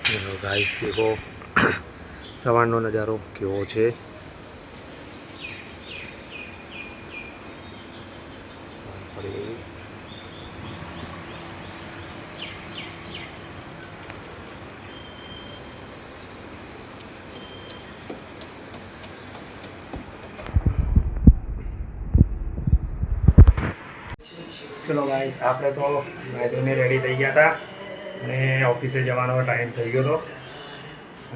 Hello guys, देखो સવારનો નજારો કેવો છે। चलो गाइस, આપણે તો નાઈને રેડી થઈ ગયા હતા અને ઓફિસે જવાનો ટાઈમ થઈ ગયો હતો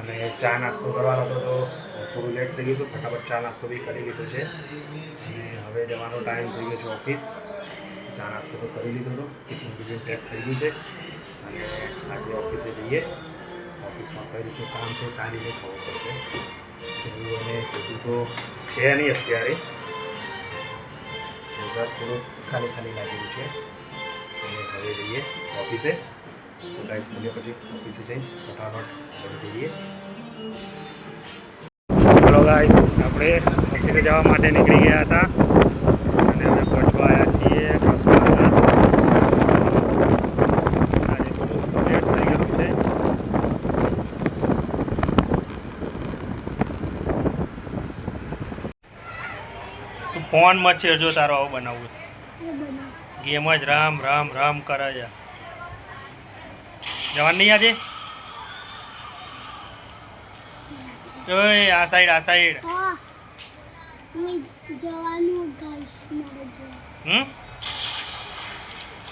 અને ચા નાસ્તો કરવાનો હતો તો થોડું લેટ થઈ ગયું હતું। ફટાફટ ચા નાસ્તો બી કરી લીધો છે અને હવે જવાનો ટાઈમ થઈ ગયો છે ઓફિસ। ચા નાસ્તો તો કરી લીધો હતો, ટિફિન પેક થઈ ગયું છે અને આજે ઓફિસે જઈએ। ઓફિસમાં કઈ રીતનું કામ છે તારી રીતે ખબર પડશે। એવું અને બધું તો છે નહીં અત્યારે, થોડું ખાલી ખાલી લાગેલું છે અને હવે જઈએ ઓફિસે। તો ગાઈસ મળીએ પછી ઓફિસે જઈ ફટાફટ હવે જઈએ। ચલો ગાઈસ, આપણે ઓફિસે જવા માટે નીકળી ગયા હતા અને હવે પહોંચવા આવ્યા છીએ કસારા। આજે થોડું લેટ થઈ ગયું છે। તું ફોનમાં છે જો તારો આવું બનાવવું ગેમ જ રામ રામ રામ કરે છે। જવાનું નહીં આજે? ઓય આ સાઈડ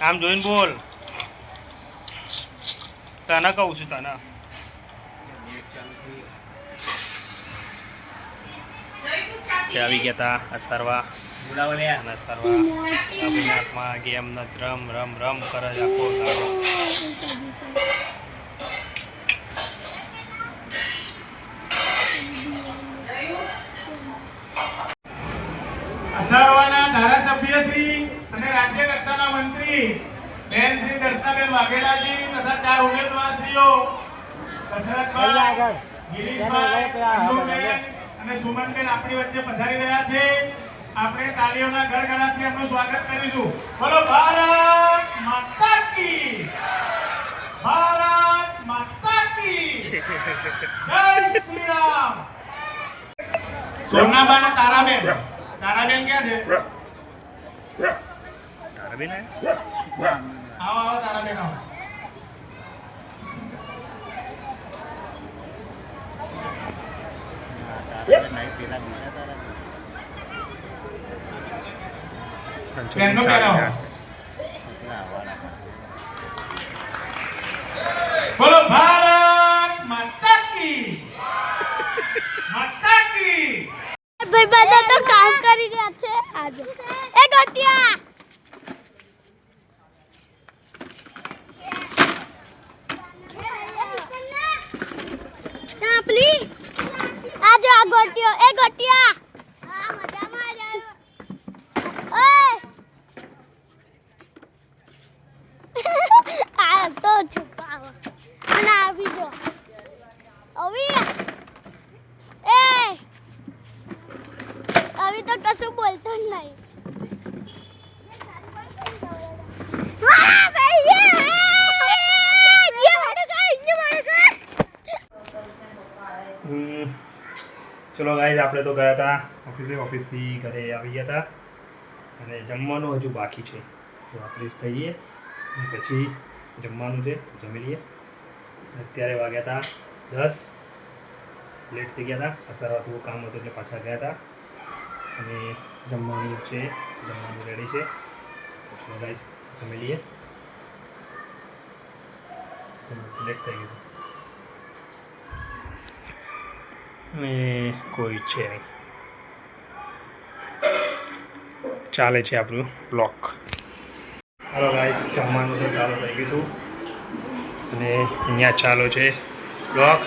આમ જોઈને બોલ, તને કહું છું તને। આવી ગયા હતા અસરવા અને અસરવા અભિનાથમાં ગેમ ન રમ રમ રમ કરે છે આખો દાડો। અસરવાના ધારાસભ્ય શ્રી અને રાજ્ય કક્ષાના મંત્રી બેન શ્રી દર્શનાબેન વાઘેલાજી તથા 4 ઉમેદવારશ્રીઓ કસરતભાઈ, ગિરીશભાઈ, અન્નુબેન અને સુમનબેન આપણી વચ્ચે પધારી રહ્યા છે। આપણે તાળીઓના ગડગડાટથી એમનું સ્વાગત કરીશું। બોલો ભારત માતા કી, ભારત માતા કી જય શ્રી રામ। સોનાબાના તારાબેન, તારાબેન ક્યાં છે? તારાબેન આવો આવો તારાબેન આવો। બોલો ભારત માતા કી, માતા કી। ભાઈ બધા તો કામ કરી રહ્યા છે આજે। એ ગોટિયા ચાપલી આજે આ ગોટિયો એ ગોટિયા હા મજામાં જ ઓય આ તો છુપાવ અને આવી જો અવી એ अभी तो कશું બોલતો જ નહીં। ચલો ગાઈઝ, આપણે તો ગયા હતા ઓફિસથી ઘરે આવી ગયા હતા અને જમવાનું હજુ બાકી છે। તો આપણે થઈએ અને પછી જમવાનું છે, જમી લઈએ। અત્યારે વાગ્યા હતા 10, લેટ થઈ ગયા હતા। અસરવા થોડું કામ હતું એટલે પાછા ગયા હતા અને જમવાનું છે, જમવાનું રેડી છે। તો ગાઈસ જમી લઈએ, લેટ થઈ ગયું અને કોઈ છે નહીં, ચાલે છે આપણું બ્લોક। હાલો ગાઈસ, જમવાનું તો ચાલુ થઈ ગયું હતું અને અહીંયા ચાલુ છે બ્લોક।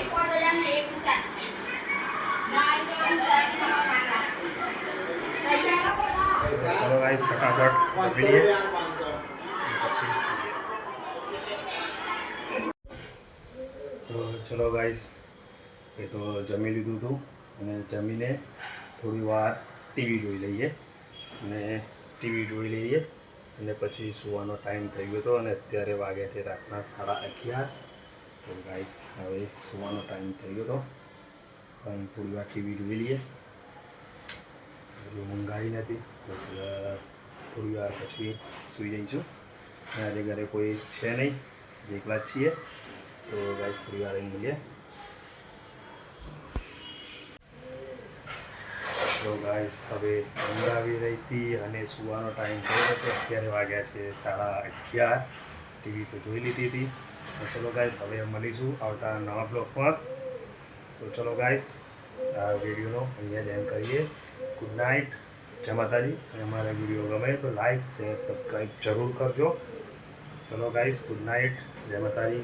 चलो गाइस, फटाफट मिलिए। तो चलो गाइस, ये तो जमी लीधुं हतुं અને જમીને થોડી વાર ટીવી જોઈ લઈએ અને ટીવી જોઈ લઈએ અને પછી સુવાનો ટાઈમ થઈ ગયો હતો અને અત્યારે વાગ્યા છે રાતના 11:30। તો ગાઈસ હવે સુવાનો ટાઈમ થઈ ગયો તો અહીં થોડી વાર ટીવી જોઈ લઈએ. હજુ મંગાવી નથી તો થોડી વાર પછી સૂઈ જઈશું. અને આજે ઘરે કોઈ છે નહીં, એકલા જ છીએ. તો ગાઈસ થોડી વાર અહીં મળીએ. તો ગાઈસ હવે મંગાવી રહી હતી અને સુવાનો ટાઈમ થયો હતો. અત્યારે વાગ્યા છે 11:30. ટીવી તો જોઈ લીધી હતી. તો ચલો ગાઈસ હવે મળીશું આવતા નવા બ્લોગમાં. તો ચલો ગાઈસ આ વિડીયોનો અહીંયા જ એન્ડ કરીએ. ગુડ નાઇટ, જય માતાજી. અને અમારા વિડીયો ગમે તો લાઈક શેર સબસ્ક્રાઈબ જરૂર કરજો. ચલો ગાઈસ, ગુડ નાઇટ, જય માતાજી.